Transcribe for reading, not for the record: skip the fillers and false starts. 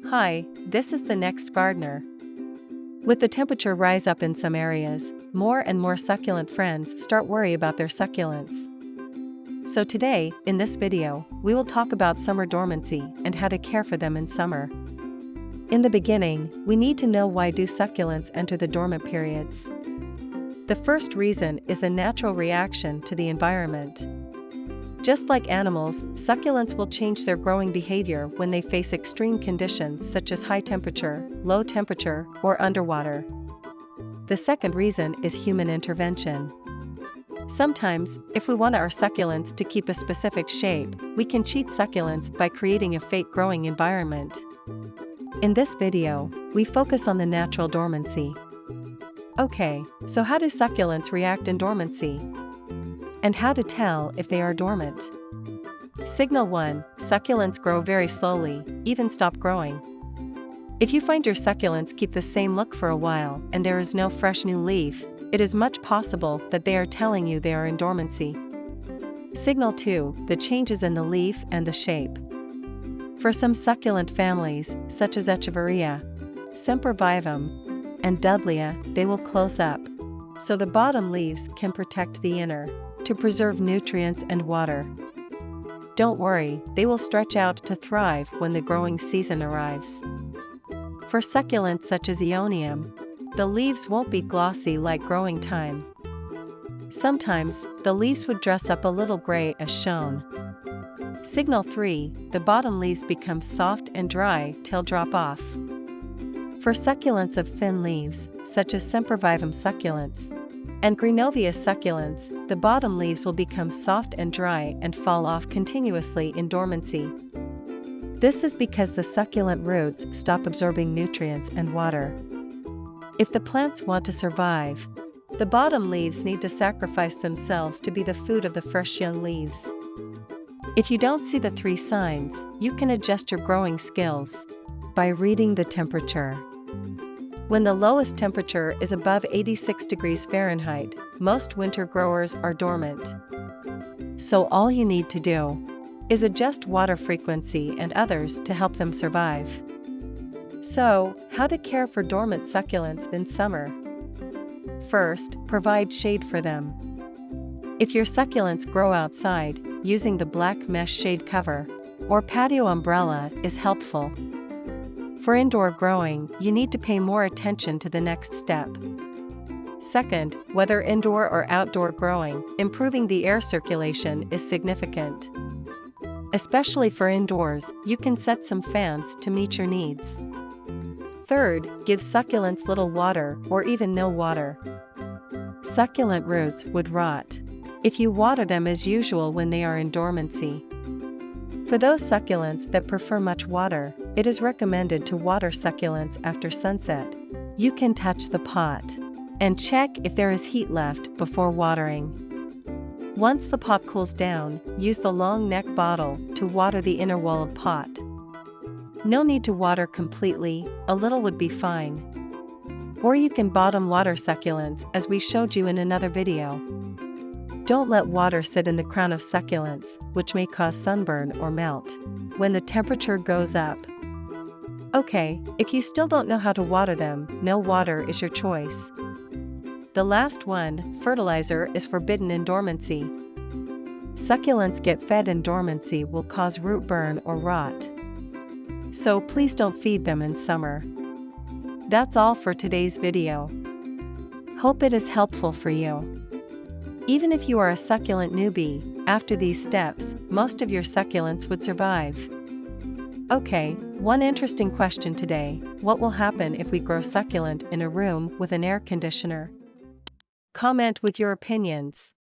Hi, this is the next gardener. With the temperature rise up in some areas, more and more succulent friends start worry about their succulents. So today, in this video, we will talk about summer dormancy and how to care for them in summer. In the beginning, we need to know why do succulents enter the dormant periods. The first reason is the natural reaction to the environment. Just like animals, succulents will change their growing behavior when they face extreme conditions such as high temperature, low temperature, or underwater. The second reason is human intervention. Sometimes, if we want our succulents to keep a specific shape, we can cheat succulents by creating a fake growing environment. In this video, we focus on the natural dormancy. Okay, so how do succulents react in dormancy? And how to tell if they are dormant. Signal 1. Succulents grow very slowly, even stop growing. If you find your succulents keep the same look for a while and there is no fresh new leaf, it is much possible that they are telling you they are in dormancy. Signal 2. The changes in the leaf and the shape. For some succulent families, such as Echeveria, Sempervivum, and Dudleya, they will close up, so the bottom leaves can protect the inner, to preserve nutrients and water. Don't worry, they will stretch out to thrive when the growing season arrives. For succulents such as Aeonium, the leaves won't be glossy like growing time. Sometimes, the leaves would dress up a little gray as shown. Signal 3. The bottom leaves become soft and dry till drop off. For succulents of thin leaves, such as Sempervivum succulents, and Greenovia succulents, the bottom leaves will become soft and dry and fall off continuously in dormancy. This is because the succulent roots stop absorbing nutrients and water. If the plants want to survive, the bottom leaves need to sacrifice themselves to be the food of the fresh young leaves. If you don't see the 3 signs, you can adjust your growing skills by reading the temperature. When the lowest temperature is above 86 degrees Fahrenheit, most winter growers are dormant. So all you need to do is adjust water frequency and others to help them survive. So, how to care for dormant succulents in summer? First, provide shade for them. If your succulents grow outside, using the black mesh shade cover or patio umbrella is helpful. For indoor growing, you need to pay more attention to the next step. Second, whether indoor or outdoor growing, improving the air circulation is significant. Especially for indoors, you can set some fans to meet your needs. Third, give succulents little water or even no water. Succulent roots would rot if you water them as usual when they are in dormancy. For those succulents that prefer much water, it is recommended to water succulents after sunset. You can touch the pot and check if there is heat left before watering. Once the pot cools down, use the long neck bottle to water the inner wall of pot. No need to water completely, a little would be fine. Or you can bottom water succulents as we showed you in another video. Don't let water sit in the crown of succulents, which may cause sunburn or melt when the temperature goes up. Okay, if you still don't know how to water them, no water is your choice. The last one, fertilizer, is forbidden in dormancy. Succulents get fed in dormancy will cause root burn or rot. So please don't feed them in summer. That's all for today's video. Hope it is helpful for you. Even if you are a succulent newbie, after these steps, most of your succulents would survive. Okay, one interesting question today: what will happen if we grow succulent in a room with an air conditioner? Comment with your opinions.